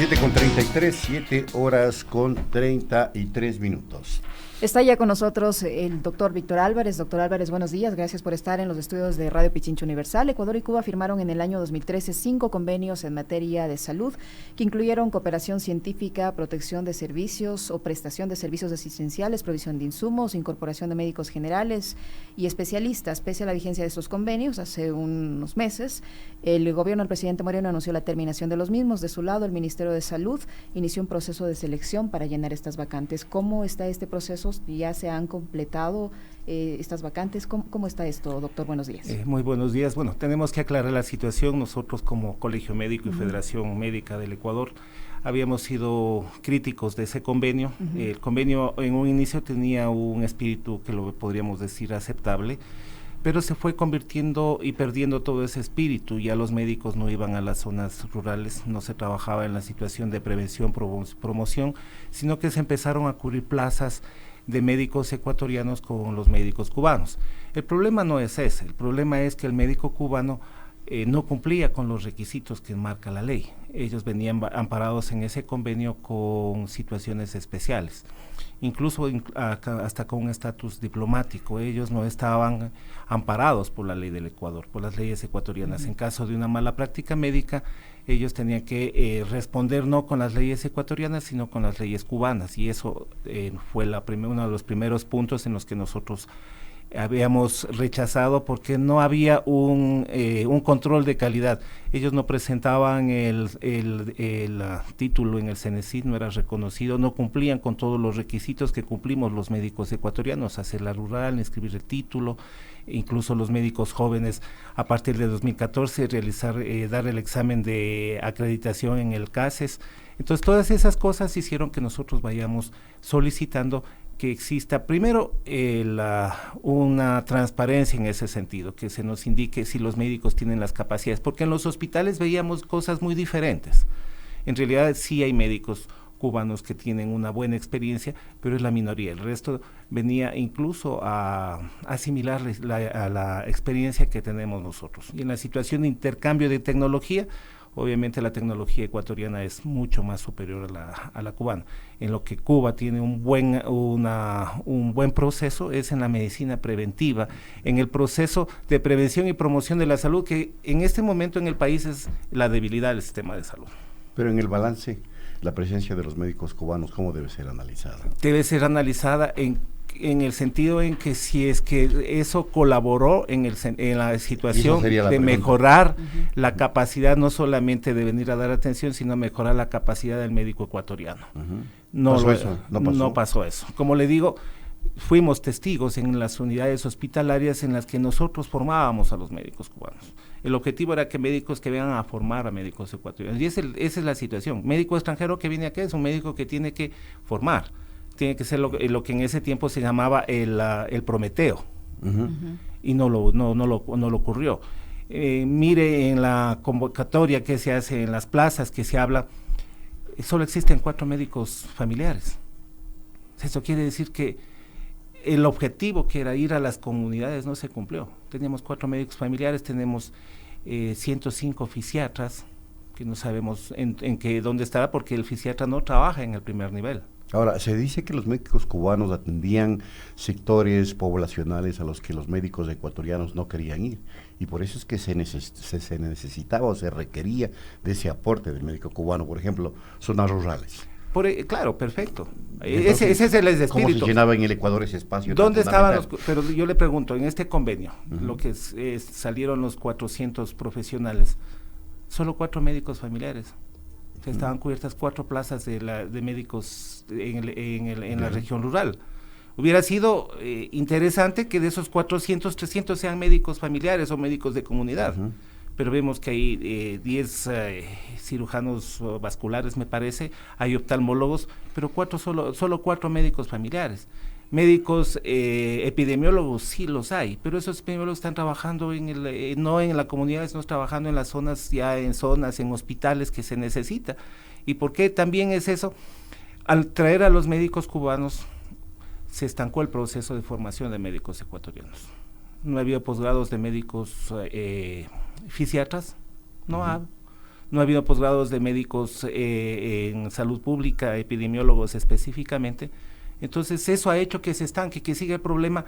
7:33, 7 horas con 33 minutos. Está ya con nosotros el doctor Víctor Álvarez. Doctor Álvarez, buenos días. Gracias por estar en los estudios de Radio Pichincha Universal. Ecuador y Cuba firmaron en el año 2013 5 convenios en materia de salud que incluyeron cooperación científica, protección de servicios o prestación de servicios asistenciales, provisión de insumos, incorporación de médicos generales y especialistas. Pese a la vigencia de estos convenios, hace unos meses, el gobierno del presidente Moreno anunció la terminación de los mismos. De su lado, el Ministerio de Salud inició un proceso de selección para llenar estas vacantes. ¿Cómo está este proceso? ¿Ya se han completado estas vacantes? ¿Cómo está esto, doctor? Buenos días. Muy buenos días. Bueno, tenemos que aclarar la situación. Nosotros como Colegio Médico y Federación Médica del Ecuador habíamos sido críticos de ese convenio. El convenio en un inicio tenía un espíritu que lo podríamos decir aceptable, pero se fue convirtiendo y perdiendo todo ese espíritu. Ya los médicos no iban a las zonas rurales, no se trabajaba en la situación de prevención, promoción, sino que se empezaron a cubrir plazas de médicos ecuatorianos con los médicos cubanos. El problema no es ese, el problema es que el médico cubano no cumplía con los requisitos que marca la ley. Ellos venían amparados en ese convenio con situaciones especiales, incluso hasta con un estatus diplomático. Ellos no estaban amparados por la ley del Ecuador, por las leyes ecuatorianas. En caso de una mala práctica médica, ellos tenían que responder no con las leyes ecuatorianas, sino con las leyes cubanas, y eso fue uno de los primeros puntos en los que nosotros habíamos rechazado, porque no había un control de calidad. Ellos no presentaban el título en el CENESID, no era reconocido, no cumplían con todos los requisitos que cumplimos los médicos ecuatorianos: hacer la rural, inscribir el título, incluso los médicos jóvenes a partir de 2014 dar el examen de acreditación en el CASES. Entonces todas esas cosas hicieron que nosotros vayamos solicitando que exista primero una transparencia en ese sentido, que se nos indique si los médicos tienen las capacidades, porque en los hospitales veíamos cosas muy diferentes. En realidad sí hay médicos cubanos que tienen una buena experiencia, pero es la minoría. El resto venía incluso a asimilar a la experiencia que tenemos nosotros. Y en la situación de intercambio de tecnología, obviamente la tecnología ecuatoriana es mucho más superior a la cubana. En lo que Cuba tiene un buen proceso es en la medicina preventiva, en el proceso de prevención y promoción de la salud, que en este momento en el país es la debilidad del sistema de salud. Pero en el balance, la presencia de los médicos cubanos, ¿cómo debe ser analizada? Debe ser analizada en el sentido en que si es que eso colaboró en la situación de mejorar la capacidad, no solamente de venir a dar atención, sino mejorar la capacidad del médico ecuatoriano. No pasó eso. Como le digo, fuimos testigos en las unidades hospitalarias en las que nosotros formábamos a los médicos cubanos. El objetivo era que médicos que vengan a formar a médicos ecuatorianos. Y esa es la situación. Médico extranjero que viene aquí es un médico que tiene que formar. Tiene que ser lo que en ese tiempo se llamaba el Prometeo. Y no lo ocurrió. Mire en la convocatoria que se hace, en las plazas que se habla, solo existen 4 médicos familiares. Eso quiere decir que el objetivo, que era ir a las comunidades, no se cumplió. Teníamos 4 médicos familiares, tenemos 105 fisiatras, que no sabemos dónde estará, porque el fisiatra no trabaja en el primer nivel. Ahora, se dice que los médicos cubanos atendían sectores poblacionales a los que los médicos ecuatorianos no querían ir, y por eso es que se necesitaba o se requería de ese aporte del médico cubano, por ejemplo, zonas rurales. Claro, perfecto. Entonces, ese es el espíritu. ¿Cómo se llenaba en el Ecuador ese espacio? ¿Dónde estaban pero yo le pregunto, en este convenio, lo que salieron los 400 profesionales, solo 4 médicos familiares. Estaban cubiertas 4 plazas de médicos en la región rural. Hubiera sido interesante que de esos 400, 300 sean médicos familiares o médicos de comunidad. Pero vemos que hay 10 cirujanos vasculares, me parece, hay oftalmólogos, pero solo 4 médicos familiares. Médicos epidemiólogos sí los hay, pero esos epidemiólogos están trabajando no en la comunidad, sino trabajando en las zonas, en hospitales que se necesita. ¿Y por qué también es eso? Al traer a los médicos cubanos, se estancó el proceso de formación de médicos ecuatorianos. No había posgrados de médicos fisiatras, no no ha habido posgrados de médicos en salud pública, epidemiólogos específicamente. Entonces eso ha hecho que se estanque, que siga el problema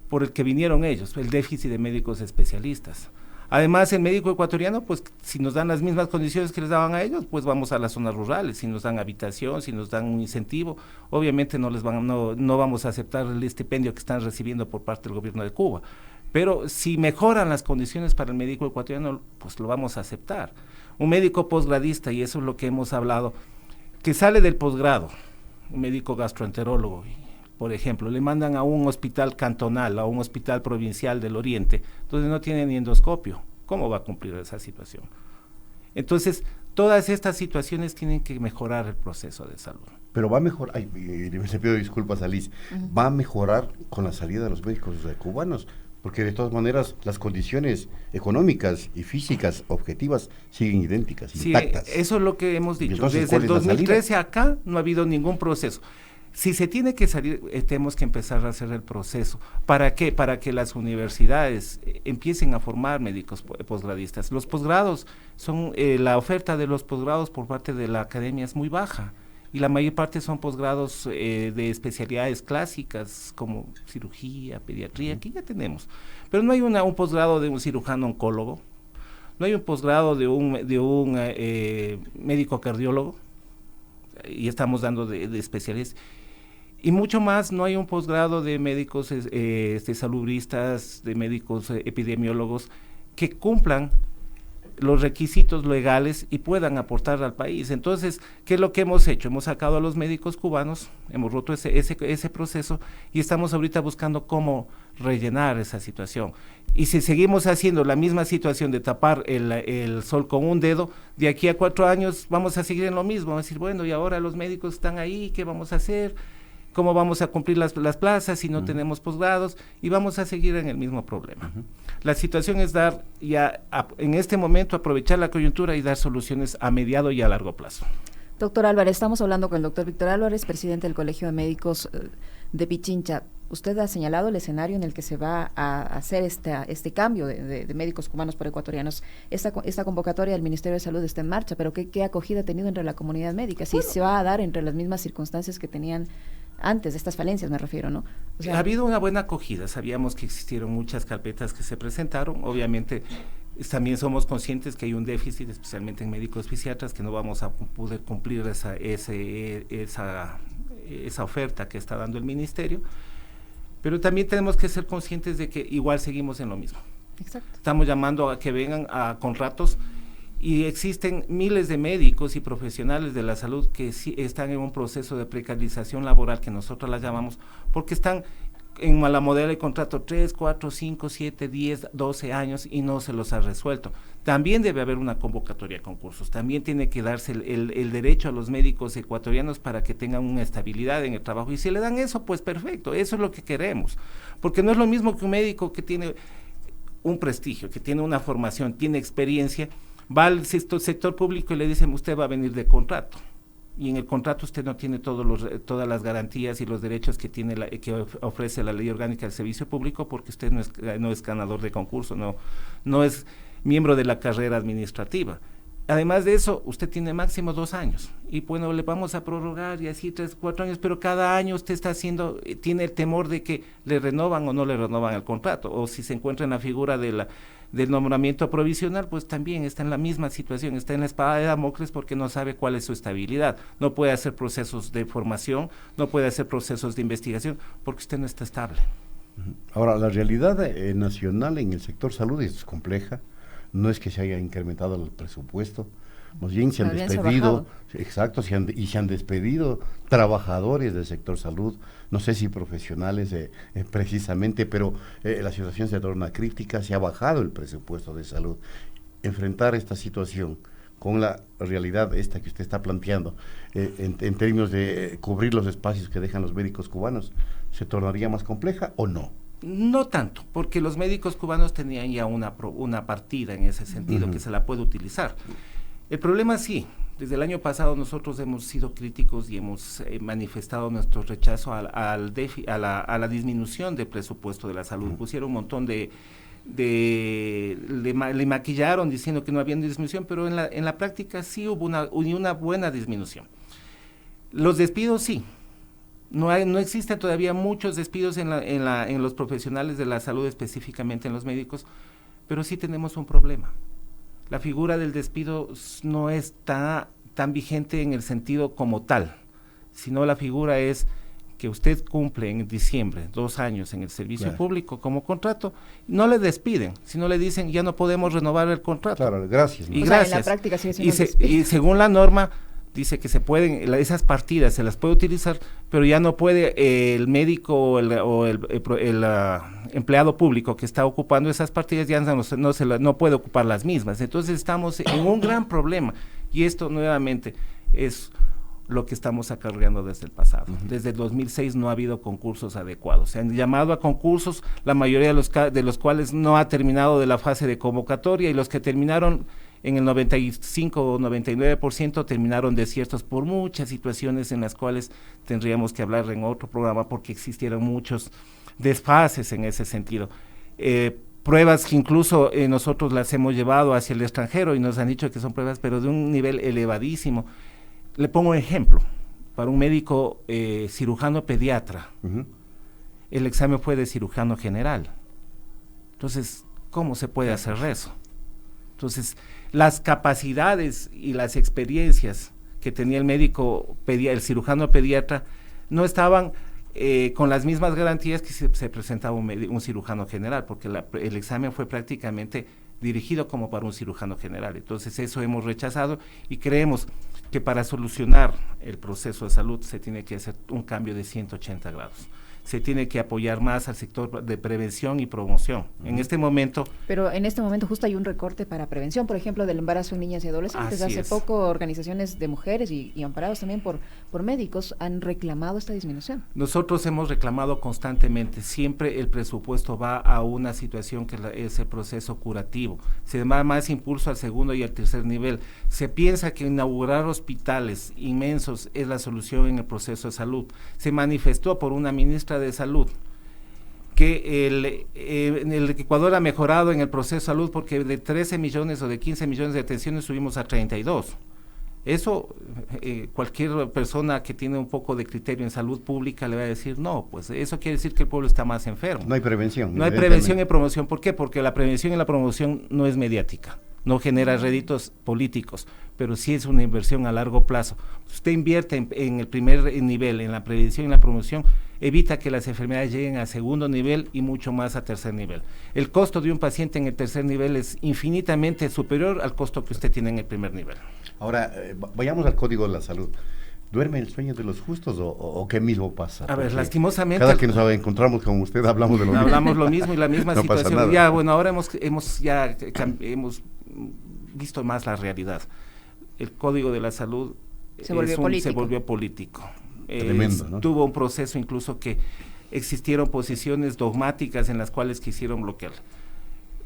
por el que vinieron ellos, el déficit de médicos especialistas. Además, el médico ecuatoriano, pues si nos dan las mismas condiciones que les daban a ellos, pues vamos a las zonas rurales. Si nos dan habitación, si nos dan un incentivo, obviamente no vamos a aceptar el estipendio que están recibiendo por parte del gobierno de Cuba. Pero si mejoran las condiciones para el médico ecuatoriano, pues lo vamos a aceptar. Un médico posgradista, y eso es lo que hemos hablado, que sale del posgrado, un médico gastroenterólogo, por ejemplo, le mandan a un hospital cantonal, a un hospital provincial del Oriente, donde no tiene ni endoscopio. ¿Cómo va a cumplir esa situación? Entonces, todas estas situaciones tienen que mejorar el proceso de salud. Pero va a mejorar, le pido disculpas a Liz, va a mejorar con la salida de los médicos cubanos, porque de todas maneras las condiciones económicas y físicas objetivas siguen idénticas, intactas. Sí, eso es lo que hemos dicho. Entonces, desde el 2013 acá no ha habido ningún proceso. Si se tiene que salir, tenemos que empezar a hacer el proceso. ¿Para qué? Para que las universidades empiecen a formar médicos posgradistas. Los posgrados son, la oferta de los posgrados por parte de la academia es muy baja, y la mayor parte son posgrados de especialidades clásicas como cirugía, pediatría, que ya tenemos. Pero no hay un posgrado de un cirujano oncólogo, no hay un posgrado de un médico cardiólogo, y estamos dando de especialistas. Y mucho más, no hay un posgrado de médicos salubristas, de médicos epidemiólogos que cumplan los requisitos legales y puedan aportar al país. Entonces, ¿qué es lo que hemos hecho? Hemos sacado a los médicos cubanos, hemos roto ese proceso y estamos ahorita buscando cómo rellenar esa situación. Y si seguimos haciendo la misma situación de tapar el sol con un dedo, de aquí a 4 años vamos a seguir en lo mismo, vamos a decir, bueno, y ahora los médicos están ahí, ¿qué vamos a hacer? ¿Cómo vamos a cumplir las plazas si no tenemos posgrados? Y vamos a seguir en el mismo problema. La situación es dar en este momento aprovechar la coyuntura y dar soluciones a mediado y a largo plazo. Doctor Álvarez, estamos hablando con el doctor Víctor Álvarez, presidente del Colegio de Médicos de Pichincha. Usted ha señalado el escenario en el que se va a hacer este cambio de médicos cubanos por ecuatorianos. Esta convocatoria del Ministerio de Salud está en marcha, pero ¿qué acogida ha tenido entre la comunidad médica? Si se va a dar entre las mismas circunstancias que tenían antes de estas falencias, me refiero, ¿no? O sea, ha habido una buena acogida, sabíamos que existieron muchas carpetas que se presentaron, obviamente también somos conscientes que hay un déficit, especialmente en médicos psiquiatras, que no vamos a poder cumplir esa oferta que está dando el ministerio, pero también tenemos que ser conscientes de que igual seguimos en lo mismo. Exacto. Estamos llamando a que vengan a contratos, y existen miles de médicos y profesionales de la salud que sí están en un proceso de precarización laboral, que nosotros la llamamos, porque están en la modelo de contrato 3, 4, 5, 7, 10, 12 años y no se los ha resuelto. También debe haber una convocatoria a concursos, también tiene que darse el derecho a los médicos ecuatorianos para que tengan una estabilidad en el trabajo, y si le dan eso, pues perfecto, eso es lo que queremos, porque no es lo mismo que un médico que tiene un prestigio, que tiene una formación, tiene experiencia, va al sector público y le dicen, usted va a venir de contrato, y en el contrato usted no tiene todas las garantías y los derechos que que ofrece la Ley Orgánica del Servicio Público, porque usted no es ganador de concurso, no es miembro de la carrera administrativa. Además de eso, usted tiene máximo 2 años, y bueno, le vamos a prorrogar y así 3, 4 años, pero cada año usted tiene el temor de que le renovan o no le renovan el contrato, o si se encuentra en la figura del nombramiento provisional, pues también está en la misma situación, está en la espada de Damocles, porque no sabe cuál es su estabilidad, no puede hacer procesos de formación, no puede hacer procesos de investigación, porque usted no está estable. Ahora, la realidad nacional en el sector salud es compleja, no es que se haya incrementado el presupuesto, más bien se han despedido, exacto, se han despedido trabajadores del sector salud, no sé si profesionales precisamente, pero la situación se torna crítica, se ha bajado el presupuesto de salud. Enfrentar esta situación con la realidad esta que usted está planteando, en términos de cubrir los espacios que dejan los médicos cubanos, ¿se tornaría más compleja o no? No tanto, porque los médicos cubanos tenían ya una partida en ese sentido, que se la puede utilizar. El problema sí, Desde el año pasado nosotros hemos sido críticos y hemos manifestado nuestro rechazo a la disminución del presupuesto de la salud. Pusieron un montón le maquillaron diciendo que no había disminución, pero en la práctica sí hubo una buena disminución. Los despidos sí. No existen todavía muchos despidos en los profesionales de la salud, específicamente en los médicos, pero sí tenemos un problema. La figura del despido no está tan vigente en el sentido como tal, sino la figura es que usted cumple en diciembre 2 años en el servicio público como contrato, no le despiden, sino le dicen ya no podemos renovar el contrato. Claro, gracias. Y gracias. En la práctica sigue siendo y según la norma dice que se pueden, esas partidas se las puede utilizar, pero ya no puede el médico o el empleado público que está ocupando esas partidas ya no puede ocupar las mismas. Entonces estamos en un gran problema y esto nuevamente es lo que estamos acarreando desde el pasado. Desde el 2006 no ha habido concursos adecuados. Se han llamado a concursos, la mayoría de los cuales no ha terminado de la fase de convocatoria y los que terminaron en el 95 o 99% terminaron desiertos por muchas situaciones en las cuales tendríamos que hablar en otro programa porque existieron muchos desfases en ese sentido. Pruebas que incluso nosotros las hemos llevado hacia el extranjero y nos han dicho que son pruebas pero de un nivel elevadísimo. Le pongo ejemplo, para un médico cirujano pediatra, el examen fue de cirujano general. Entonces, ¿cómo se puede hacer eso? Entonces, las capacidades y las experiencias que tenía el médico, el cirujano pediatra, no estaban con las mismas garantías que se presentaba un cirujano general, porque el examen fue prácticamente dirigido como para un cirujano general. Entonces, eso hemos rechazado y creemos que para solucionar el proceso de salud se tiene que hacer un cambio de 180 grados. Se tiene que apoyar más al sector de prevención y promoción. En este momento... Pero en este momento justo hay un recorte para prevención, por ejemplo, del embarazo en niñas y adolescentes. Hace poco organizaciones de mujeres y amparados también por médicos han reclamado esta disminución. Nosotros hemos reclamado constantemente, siempre el presupuesto va a una situación que es el proceso curativo. Se da más impulso al segundo y al tercer nivel. Se piensa que inaugurar hospitales inmensos es la solución en el proceso de salud. Se manifestó por una ministra de Salud que en el Ecuador ha mejorado en el proceso de salud porque de 13 millones o de 15 millones de atenciones subimos a 32. Eso cualquier persona que tiene un poco de criterio en salud pública le va a decir, no, pues eso quiere decir que el pueblo está más enfermo. No hay prevención. No hay prevención y promoción. ¿Por qué? Porque la prevención y la promoción no es mediática, no genera réditos políticos, pero sí es una inversión a largo plazo. Usted invierte en el primer nivel, en la prevención y la promoción, evita que las enfermedades lleguen a segundo nivel y mucho más a tercer nivel. El costo de un paciente en el tercer nivel es infinitamente superior al costo que usted tiene en el primer nivel. Ahora, vayamos al Código de la Salud. ¿Duerme el sueño de los justos o qué mismo pasa? A ver, lastimosamente... Cada que nos encontramos con usted hablamos de lo mismo. Hablamos lo mismo y la misma no situación. Pasa nada. Ya, bueno, ahora hemos visto más la realidad. El Código de la Salud se volvió político. Tremendo, ¿no? Tuvo un proceso incluso que existieron posiciones dogmáticas en las cuales quisieron bloquear.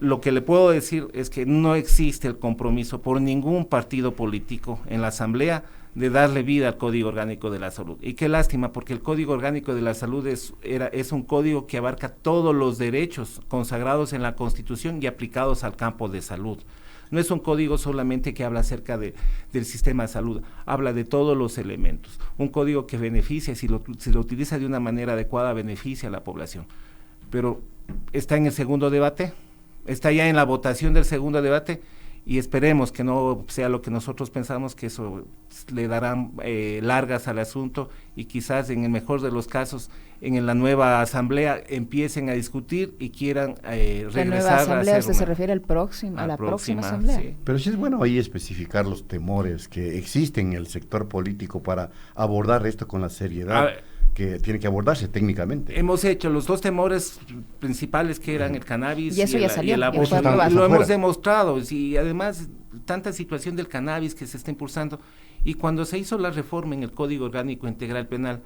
Lo que le puedo decir es que no existe el compromiso por ningún partido político en la Asamblea de darle vida al Código Orgánico de la Salud. Y qué lástima, porque el Código Orgánico de la Salud es un código que abarca todos los derechos consagrados en la Constitución y aplicados al campo de salud. No es un código solamente que habla acerca del sistema de salud, habla de todos los elementos. Un código que beneficia, si lo utiliza de una manera adecuada, beneficia a la población. Pero está en el segundo debate, está ya en la votación del segundo debate, y esperemos que no sea lo que nosotros pensamos, que eso le darán largas al asunto y quizás en el mejor de los casos en la nueva asamblea empiecen a discutir y quieran regresar la nueva asamblea, a usted se refiere a la próxima asamblea. Sí. Pero sí es bueno ahí especificar los temores que existen en el sector político para abordar esto con la seriedad que tiene que abordarse técnicamente. Hemos hecho los dos temores principales que eran el cannabis y el aborto. Lo hemos demostrado, y además tanta situación del cannabis que se está impulsando, y cuando se hizo la reforma en el Código Orgánico Integral Penal,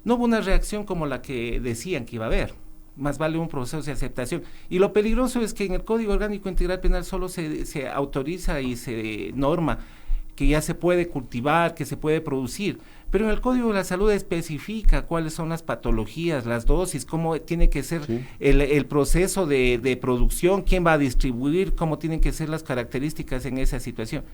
no hubo una reacción como la que decían que iba a haber, más vale un proceso de aceptación. Y lo peligroso es que en el Código Orgánico Integral Penal solo se autoriza y se norma que ya se puede cultivar, que se puede producir, pero en el Código de la Salud especifica cuáles son las patologías, las dosis, cómo tiene que ser el proceso de producción, quién va a distribuir, cómo tienen que ser las características en esa situación.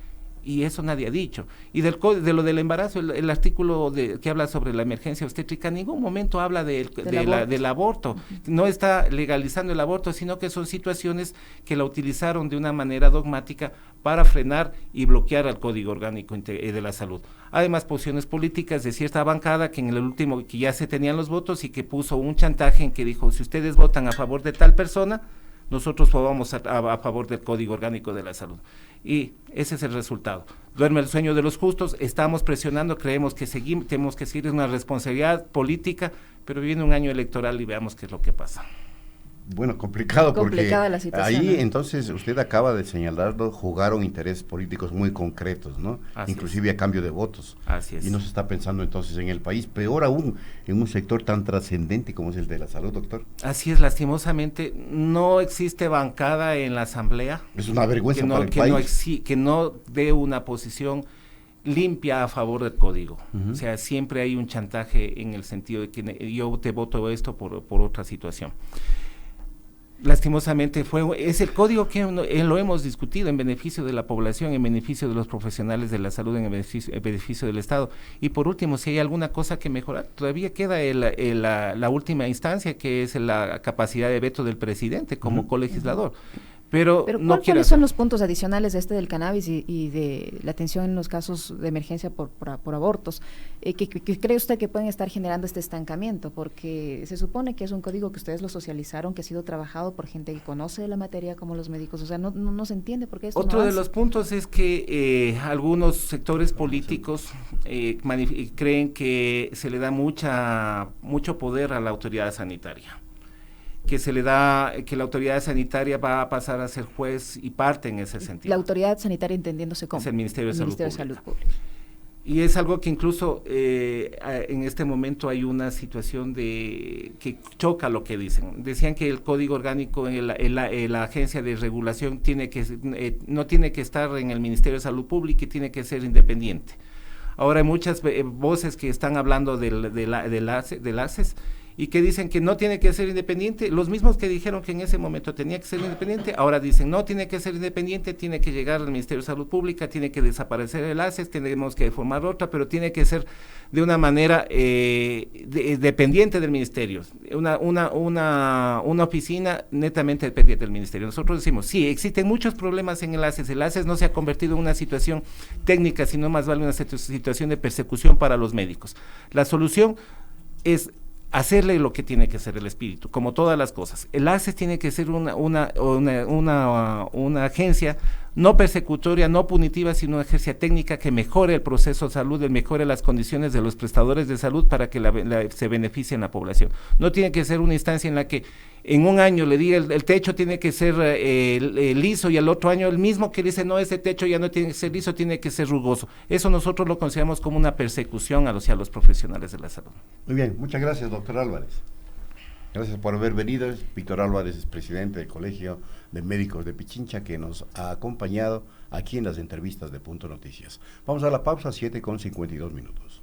Y eso nadie ha dicho. Y de lo del embarazo, el artículo que habla sobre la emergencia obstétrica, en ningún momento habla del aborto. No está legalizando el aborto, sino que son situaciones que la utilizaron de una manera dogmática para frenar y bloquear al Código Orgánico de la Salud. Además, posiciones políticas de cierta bancada que en el último, que ya se tenían los votos y que puso un chantaje en que dijo, si ustedes votan a favor de tal persona, nosotros vamos a favor del Código Orgánico de la Salud. Y ese es el resultado. Duerme el sueño de los justos, estamos presionando, creemos que tenemos que seguir una responsabilidad política, pero viene un año electoral y veamos qué es lo que pasa. Bueno, complicado porque la situación, ahí ¿no? Entonces usted acaba de señalarlo, jugaron intereses políticos muy concretos, ¿no? Así inclusive a cambio de votos. Así es. Y no se está pensando entonces en el país, peor aún en un sector tan trascendente como es el de la salud, doctor. Así es, lastimosamente no existe bancada en la Asamblea. Es una vergüenza para el país. Que no dé una posición limpia a favor del código. O sea, siempre hay un chantaje en el sentido de que yo te voto esto por otra situación. Lastimosamente es el código que lo hemos discutido en beneficio de la población, en beneficio de los profesionales de la salud, en beneficio del Estado. Y por último, si hay alguna cosa que mejorar, todavía queda la última instancia, que es la capacidad de veto del presidente como colegislador. Pero no ¿cuáles son los puntos adicionales de del cannabis y de la atención en los casos de emergencia por abortos? ¿Que cree usted que pueden estar generando este estancamiento? Porque se supone que es un código que ustedes lo socializaron, que ha sido trabajado por gente que conoce la materia como los médicos. O sea, no se entiende por qué esto Otro no de los puntos es que algunos sectores políticos creen que se le da mucho poder a la autoridad sanitaria. Que la autoridad sanitaria va a pasar a ser juez y parte en ese sentido. La autoridad sanitaria entendiéndose como es el Ministerio de Salud Pública. Pública. Y es algo que incluso en este momento hay una situación que choca lo que dicen. Decían que el Código Orgánico en la agencia de regulación no tiene que estar en el Ministerio de Salud Pública y tiene que ser independiente. Ahora hay muchas voces que están hablando del ACES, y que dicen que no tiene que ser independiente, los mismos que dijeron que en ese momento tenía que ser independiente, ahora dicen no tiene que ser independiente, tiene que llegar al Ministerio de Salud Pública, tiene que desaparecer el ACES, tenemos que formar otra, pero tiene que ser de una manera dependiente del Ministerio, una oficina netamente dependiente del Ministerio. Nosotros decimos, sí, existen muchos problemas en el ACES no se ha convertido en una situación técnica, sino más vale una situación de persecución para los médicos. La solución es hacerle lo que tiene que hacer el espíritu, como todas las cosas. El ACES tiene que ser una agencia no persecutoria, no punitiva, sino una agencia técnica que mejore el proceso de salud, mejore las condiciones de los prestadores de salud para que se beneficie en la población. No tiene que ser una instancia en la que en un año le diga el techo tiene que ser liso y al otro año el mismo que dice no, ese techo ya no tiene que ser liso, tiene que ser rugoso. Eso nosotros lo consideramos como una persecución a los profesionales de la salud. Muy bien, muchas gracias, doctor Álvarez. Gracias por haber venido. Víctor Álvarez es presidente del Colegio de Médicos de Pichincha, que nos ha acompañado aquí en las entrevistas de Punto Noticias. Vamos a la pausa, 7:52 minutos.